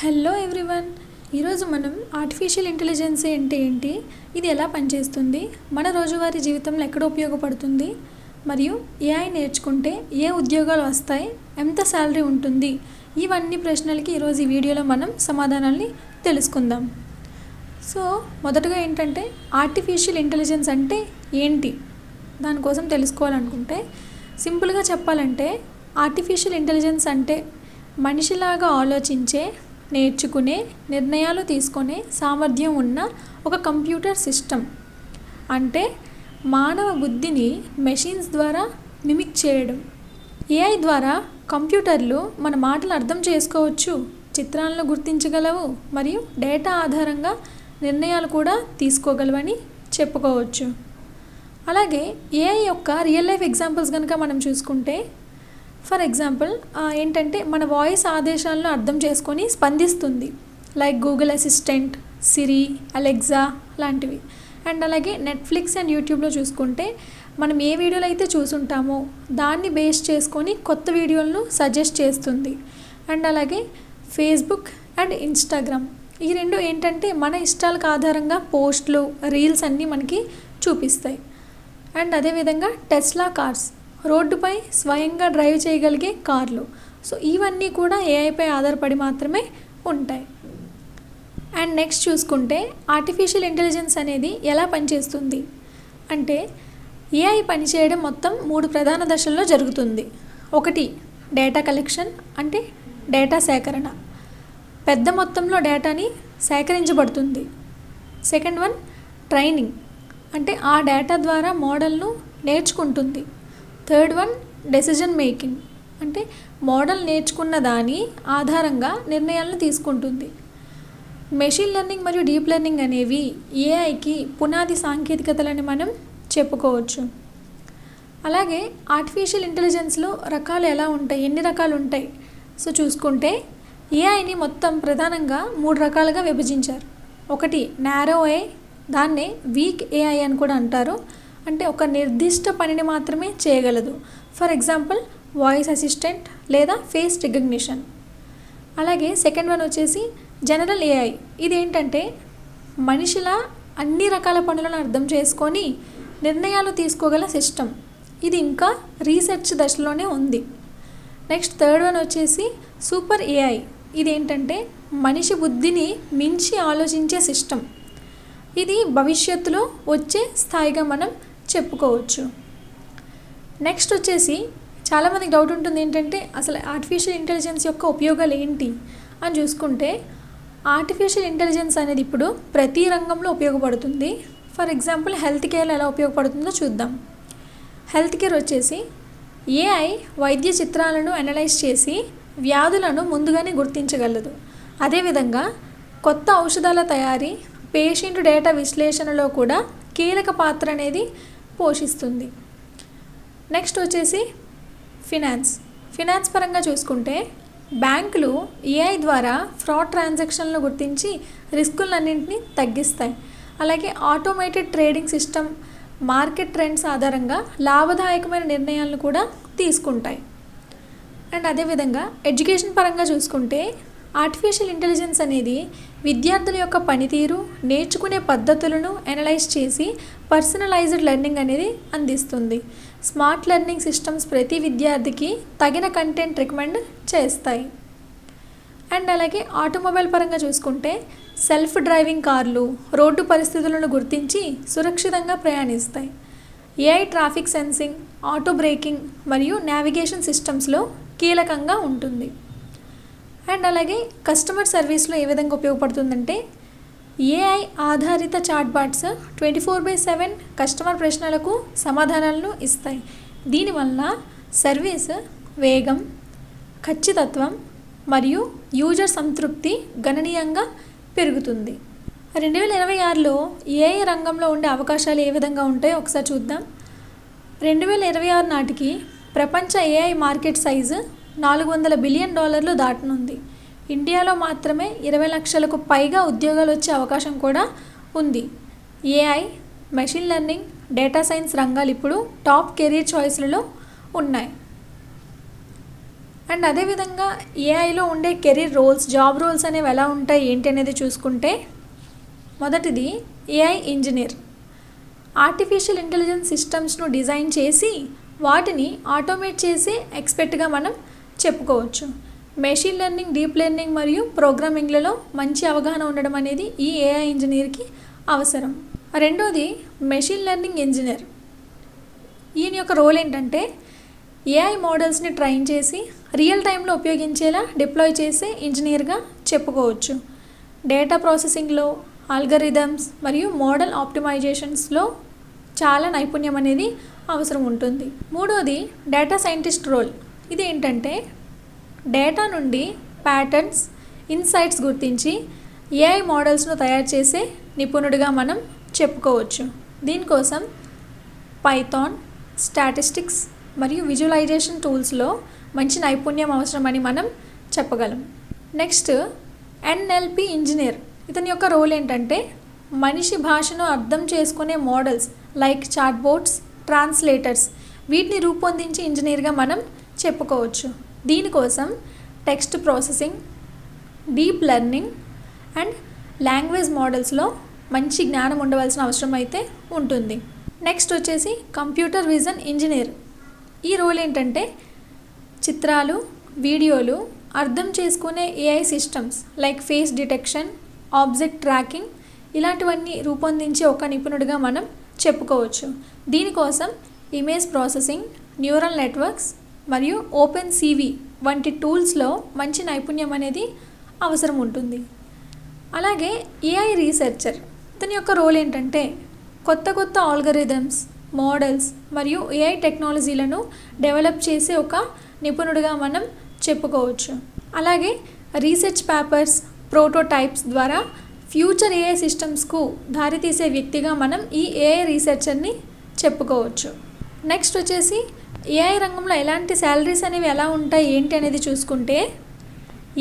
Hello everyone. ఈరోజు మనం artificial intelligence అంటే ఏంటి, ఇది ఎలా పనిచేస్తుంది, మన రోజువారీ జీవితంలో ఎక్కడ ఉపయోగపడుతుంది, మరియు ఏఐ నేర్చుకుంటే ఏ ఉద్యోగాలు వస్తాయి, ఎంత శాలరీ ఉంటుంది, ఇవన్నీ ప్రశ్నలకి ఈరోజు ఈ వీడియోలో మనం సమాధానాల్ని తెలుసుకుందాం. సో మొదటగా ఏంటంటే ఆర్టిఫిషియల్ ఇంటెలిజెన్స్ అంటే ఏంటి, దానికోసం తెలుసుకోవాలనుకుంటే సింపుల్గా చెప్పాలంటే ఆర్టిఫిషియల్ ఇంటెలిజెన్స్ అంటే మనిషిలాగా ఆలోచించే, నేర్చుకునే, నిర్ణయాలు తీసుకునే సామర్థ్యం ఉన్న ఒక కంప్యూటర్ సిస్టమ్. అంటే మానవ బుద్ధిని మెషిన్స్ ద్వారా మిమిక్ చేయడం. ఏఐ ద్వారా కంప్యూటర్లు మన మాటలు అర్థం చేసుకోవచ్చు, చిత్రాలను గుర్తించగలవు, మరియు డేటా ఆధారంగా నిర్ణయాలు కూడా తీసుకోగలవని చెప్పుకోవచ్చు. అలాగే ఏఐ యొక్క రియల్ లైఫ్ ఎగ్జాంపుల్స్ కనుక మనం చూసుకుంటే, ఫర్ ఎగ్జాంపుల్ ఏంటంటే మన వాయిస్ ఆదేశాలను అర్థం చేసుకొని స్పందిస్తుంది, లైక్ గూగుల్ అసిస్టెంట్, సిరి, అలెక్సా లాంటివి. అండ్ అలాగే నెట్ఫ్లిక్స్ అండ్ యూట్యూబ్లో చూసుకుంటే మనం ఏ వీడియోలు అయితే చూసుంటామో దాన్ని బేస్ చేసుకొని కొత్త వీడియోలను సజెస్ట్ చేస్తుంది. అండ్ అలాగే ఫేస్బుక్ అండ్ ఇన్స్టాగ్రామ్, ఈ రెండు ఏంటంటే మన ఇష్టాలకు ఆధారంగా పోస్టులు, రీల్స్ అన్నీ మనకి చూపిస్తాయి. అండ్ అదేవిధంగా టెస్లా కార్స్, రోడ్డుపై స్వయంగా డ్రైవ్ చేయగలిగే కార్లు. సో ఇవన్నీ కూడా ఏఐపై ఆధారపడి మాత్రమే ఉంటాయి. అండ్ నెక్స్ట్ చూసుకుంటే ఆర్టిఫిషియల్ ఇంటెలిజెన్స్ అనేది ఎలా పనిచేస్తుంది అంటే, ఏఐ పనిచేయడం మొత్తం 3 ప్రధాన దశల్లో జరుగుతుంది. ఒకటి డేటా కలెక్షన్, అంటే డేటా సేకరణ, పెద్ద మొత్తంలో డేటాని సేకరించబడుతుంది. సెకండ్ వన్ ట్రైనింగ్, అంటే ఆ డేటా ద్వారా మోడల్ను నేర్చుకుంటుంది. థర్డ్ వన్ డెసిజన్ మేకింగ్, అంటే మోడల్ నేర్చుకున్న దాని ఆధారంగా నిర్ణయాలను తీసుకుంటుంది. మెషిన్ లెర్నింగ్ మరియు డీప్ లెర్నింగ్ అనేవి ఏఐకి పునాది సాంకేతికతలని మనం చెప్పుకోవచ్చు. అలాగే ఆర్టిఫిషియల్ ఇంటెలిజెన్స్లో రకాలు ఎలా ఉంటాయి, ఎన్ని రకాలు ఉంటాయి సో చూసుకుంటే ఏఐని మొత్తం ప్రధానంగా 3 రకాలుగా విభజించారు. ఒకటి నారో ఏఐ, దాన్నే వీక్ ఏఐ అని కూడా అంటారు. అంటే ఒక నిర్దిష్ట పనిని మాత్రమే చేయగలదు, ఫర్ ఎగ్జాంపుల్ వాయిస్ అసిస్టెంట్ లేదా ఫేస్ రికగ్నిషన్. అలాగే సెకండ్ వన్ వచ్చేసి జనరల్ ఏఐ, ఇదేంటంటే మనిషిలా అన్ని రకాల పనులను అర్థం చేసుకొని నిర్ణయాలు తీసుకోగల సిస్టమ్. ఇది ఇంకా రీసెర్చ్ దశలోనే ఉంది. నెక్స్ట్ థర్డ్ వన్ వచ్చేసి సూపర్ ఏఐ, ఇదేంటంటే మనిషి బుద్ధిని మించి ఆలోచించే సిస్టమ్. ఇది భవిష్యత్తులో వచ్చే స్థాయిగా మనం చెప్పుకోవచ్చు. నెక్స్ట్ వచ్చేసి చాలామందికి డౌట్ ఉంటుంది ఏంటంటే అసలు ఆర్టిఫిషియల్ ఇంటెలిజెన్స్ యొక్క ఉపయోగాలు ఏంటి అని చూసుకుంటే, ఆర్టిఫిషియల్ ఇంటెలిజెన్స్ అనేది ఇప్పుడు ప్రతి రంగంలో ఉపయోగపడుతుంది. ఫర్ ఎగ్జాంపుల్ హెల్త్ కేర్లో ఎలా ఉపయోగపడుతుందో చూద్దాం. హెల్త్ కేర్ వచ్చేసి ఏఐ వైద్య చిత్రాలను అనలైజ్ చేసి వ్యాధులను ముందుగానే గుర్తించగలదు. అదేవిధంగా కొత్త ఔషధాల తయారీ, పేషెంట్ డేటా విశ్లేషణలో కూడా కీలక పాత్ర అనేది పోషిస్తుంది. నెక్స్ట్ వచ్చేసి ఫినాన్స్ పరంగా చూసుకుంటే బ్యాంకులు ఏఐ ద్వారా ఫ్రాడ్ ట్రాన్సాక్షన్లు గుర్తించి రిస్కులన్నింటినీ తగ్గిస్తాయి. అలాగే automated trading system market trends ఆధారంగా లాభదాయకమైన నిర్ణయాలను కూడా తీసుకుంటాయి. అండ్ అదేవిధంగా ఎడ్యుకేషన్ పరంగా చూసుకుంటే ఆర్టిఫిషియల్ ఇంటెలిజెన్స్ అనేది విద్యార్థుల యొక్క పనితీరు, నేర్చుకునే పద్ధతులను అనలైజ్ చేసి పర్సనలైజ్డ్ లెర్నింగ్ అనేది అందిస్తుంది. స్మార్ట్ లెర్నింగ్ సిస్టమ్స్ ప్రతి విద్యార్థికి తగిన కంటెంట్ రికమెండ్ చేస్తాయి. అండ్ అలాగే ఆటోమొబైల్ పరంగా చూసుకుంటే సెల్ఫ్ డ్రైవింగ్ కార్లు రోడ్డు పరిస్థితులను గుర్తించి సురక్షితంగా ప్రయాణిస్తాయి. AI traffic sensing, auto braking మరియు నావిగేషన్ సిస్టమ్స్లో కీలకంగా ఉంటుంది. అండ్ అలాగే కస్టమర్ సర్వీస్లో ఏ విధంగా ఉపయోగపడుతుందంటే, ఏఐ ఆధారిత చాట్బాట్స్ 24/7 కస్టమర్ ప్రశ్నలకు సమాధానాలను ఇస్తాయి. దీనివల్ల సర్వీస్ వేగం, ఖచ్చితత్వం మరియు యూజర్ సంతృప్తి గణనీయంగా పెరుగుతుంది. 2026లో ఏఐ రంగంలో ఉండే అవకాశాలు ఏ విధంగా ఉంటాయో ఒకసారి చూద్దాం. 2026 నాటికి ప్రపంచ ఏఐ మార్కెట్ సైజు $400 బిలియన్ దాటనుంది. ఇండియాలో మాత్రమే 20 లక్షలకు పైగా ఉద్యోగాలు వచ్చే అవకాశం కూడా ఉంది. AI, machine learning, data science రంగాలు ఇప్పుడు టాప్ కెరీర్ చాయిస్లలో ఉన్నాయి. అండ్ అదేవిధంగా ఏఐలో ఉండే కెరీర్ రోల్స్, జాబ్ రోల్స్ అనేవి ఎలా ఉంటాయి ఏంటి అనేది చూసుకుంటే, మొదటిది ఏఐ ఇంజనీర్. ఆర్టిఫిషియల్ ఇంటెలిజెన్స్ సిస్టమ్స్ను డిజైన్ చేసి వాటిని ఆటోమేట్ చేసే ఎక్స్పర్ట్గా మనం చెప్పుకోవచ్చు. మెషిన్ లెర్నింగ్, డీప్ లెర్నింగ్ మరియు ప్రోగ్రామింగ్లలో మంచి అవగాహన ఉండడం అనేది ఈ ఏఐ ఇంజనీర్కి అవసరం. రెండోది మెషిన్ లెర్నింగ్ ఇంజనీర్. ఈయన యొక్క రోల్ ఏంటంటే ఏఐ మోడల్స్ని ట్రైన్ చేసి రియల్ టైంలో ఉపయోగించేలా డిప్లాయ్ చేసే ఇంజనీర్గా చెప్పుకోవచ్చు. డేటా ప్రాసెసింగ్లో, ఆల్గరిథమ్స్ మరియు మోడల్ ఆప్టిమైజేషన్స్లో చాలా నైపుణ్యం అనేది అవసరం ఉంటుంది. మూడోది డేటా సైంటిస్ట్ రోల్. ఇది ఏంటంటే డేటా నుండి ప్యాటర్న్స్, ఇన్సైట్స్ గుర్తించి ఏఐ మోడల్స్ను తయారు చేసే నిపుణుడిగా మనం చెప్పుకోవచ్చు. దీనికోసం పైథాన్, స్టాటిస్టిక్స్ మరియు విజువలైజేషన్ టూల్స్లో మంచి నైపుణ్యం అవసరమని మనం చెప్పగలం. Next NLP engineer. ఇతని యొక్క రోల్ ఏంటంటే మనిషి భాషను అర్థం చేసుకునే మోడల్స్ లైక్ చాట్బోట్స్, ట్రాన్స్లేటర్స్ వీటిని రూపొందించే ఇంజనీర్గా మనం చెప్పుకోవచ్చు. దీనికోసం text processing, deep learning and language మోడల్స్లో మంచి జ్ఞానం ఉండవలసిన అవసరం అయితే ఉంటుంది. నెక్స్ట్ వచ్చేసి కంప్యూటర్ విజన్ ఇంజనీర్. ఈ రోల్ ఏంటంటే చిత్రాలు, వీడియోలు అర్థం చేసుకునే AI systems like face detection, object tracking ఇలాంటివన్నీ రూపొందించే ఒక నిపుణుడిగా మనం చెప్పుకోవచ్చు. దీనికోసం ఇమేజ్ ప్రాసెసింగ్, న్యూరల్ నెట్వర్క్స్ మరియు ఓపెన్ సివి వంటి టూల్స్లో మంచి నైపుణ్యం అనేది అవసరం ఉంటుంది. అలాగే ఏఐ రీసెర్చర్. ఇతని యొక్క రోల్ ఏంటంటే కొత్త ఆల్గరిథమ్స్, మోడల్స్ మరియు ఏఐ టెక్నాలజీలను డెవలప్ చేసే ఒక నిపుణుడిగా మనం చెప్పుకోవచ్చు. అలాగే రీసెర్చ్ పేపర్స్, ప్రోటోటైప్స్ ద్వారా ఫ్యూచర్ ఏఐ సిస్టమ్స్కు దారితీసే వ్యక్తిగా మనం ఈ ఏఐ రీసెర్చర్ని చెప్పుకోవచ్చు. నెక్స్ట్ వచ్చేసి ఏఐ రంగంలో ఎలాంటి శాలరీస్ అనేవి ఎలా ఉంటాయి ఏంటి అనేది చూసుకుంటే,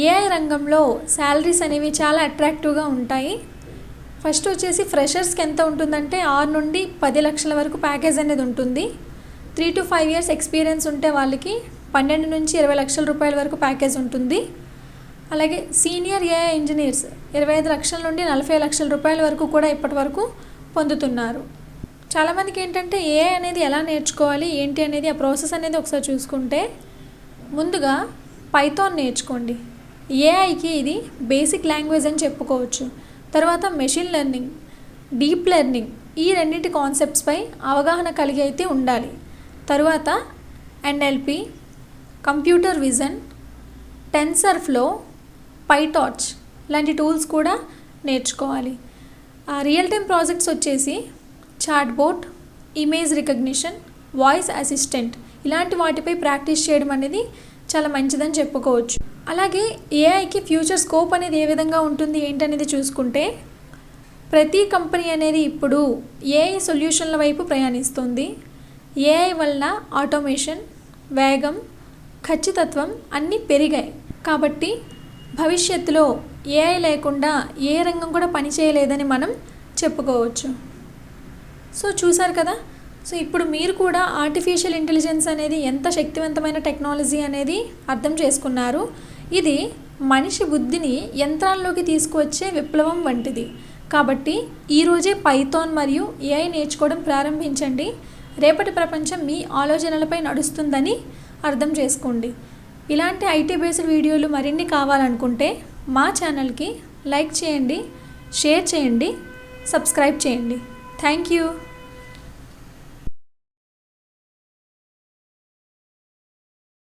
ఏఐ రంగంలో శాలరీస్ అనేవి చాలా అట్రాక్టివ్గా ఉంటాయి. ఫస్ట్ వచ్చేసి ఫ్రెషర్స్కి ఎంత ఉంటుందంటే 6 నుండి 10 లక్షల వరకు ప్యాకేజ్ అనేది ఉంటుంది. 3 to 5 years ఎక్స్పీరియన్స్ ఉంటే వాళ్ళకి 12 నుంచి 20 లక్షల రూపాయల వరకు ప్యాకేజ్ ఉంటుంది. అలాగే సీనియర్ ఏఐ ఇంజనీర్స్ 25 లక్షల నుండి 40 లక్షల రూపాయల వరకు కూడా ఇప్పటి వరకు పొందుతున్నారు. చాలామందికి ఏంటంటే ఏఐ అనేది ఎలా నేర్చుకోవాలి ఏంటి అనేది ఆ ప్రాసెస్ అనేది ఒకసారి చూసుకుంటే, ముందుగా పైథాన్ నేర్చుకోండి. ఏఐకి ఇది బేసిక్ లాంగ్వేజ్ అని చెప్పుకోవచ్చు. తర్వాత మెషిన్ లెర్నింగ్, డీప్ లెర్నింగ్ ఈ రెండింటి కాన్సెప్ట్స్పై అవగాహన కలిగి అయితే ఉండాలి. తర్వాత ఎన్ఎల్పి, కంప్యూటర్ విజన్, టెన్సర్ఫ్లో, పైటార్చ్ లాంటి టూల్స్ కూడా నేర్చుకోవాలి. రియల్ టైం ప్రాజెక్ట్స్ వచ్చేసి chatbot, image recognition, voice assistant ఇలాంటి వాటిపై ప్రాక్టీస్ చేయడం అనేది చాలా మంచిదని చెప్పుకోవచ్చు. అలాగే ఏఐకి ఫ్యూచర్ స్కోప్ అనేది ఏ విధంగా ఉంటుంది ఏంటనేది చూసుకుంటే, ప్రతి కంపెనీ అనేది ఇప్పుడు ఏఐ సొల్యూషన్ల వైపు ప్రయాణిస్తుంది. ఏఐ వల్ల ఆటోమేషన్, వేగం, ఖచ్చితత్వం అన్నీ పెరిగాయి. కాబట్టి భవిష్యత్తులో ఏఐ లేకుండా ఏ రంగం కూడా పనిచేయలేదని మనం చెప్పుకోవచ్చు. సో చూసారు కదా. సో ఇప్పుడు మీరు కూడా ఆర్టిఫిషియల్ ఇంటెలిజెన్స్ అనేది ఎంత శక్తివంతమైన టెక్నాలజీ అనేది అర్థం చేసుకున్నారు. ఇది మనిషి బుద్ధిని యంత్రాల్లోకి తీసుకువచ్చే విప్లవం వంటిది. కాబట్టి ఈరోజే పైథాన్ మరియు ఏఐ నేర్చుకోవడం ప్రారంభించండి. రేపటి ప్రపంచం మీ ఆలోచనలపై నడుస్తుందని అర్థం చేసుకోండి. ఇలాంటి ఐటీ బేస్డ్ వీడియోలు మరిన్ని కావాలనుకుంటే మా ఛానల్కి లైక్ చేయండి, షేర్ చేయండి, సబ్స్క్రైబ్ చేయండి. Thank you.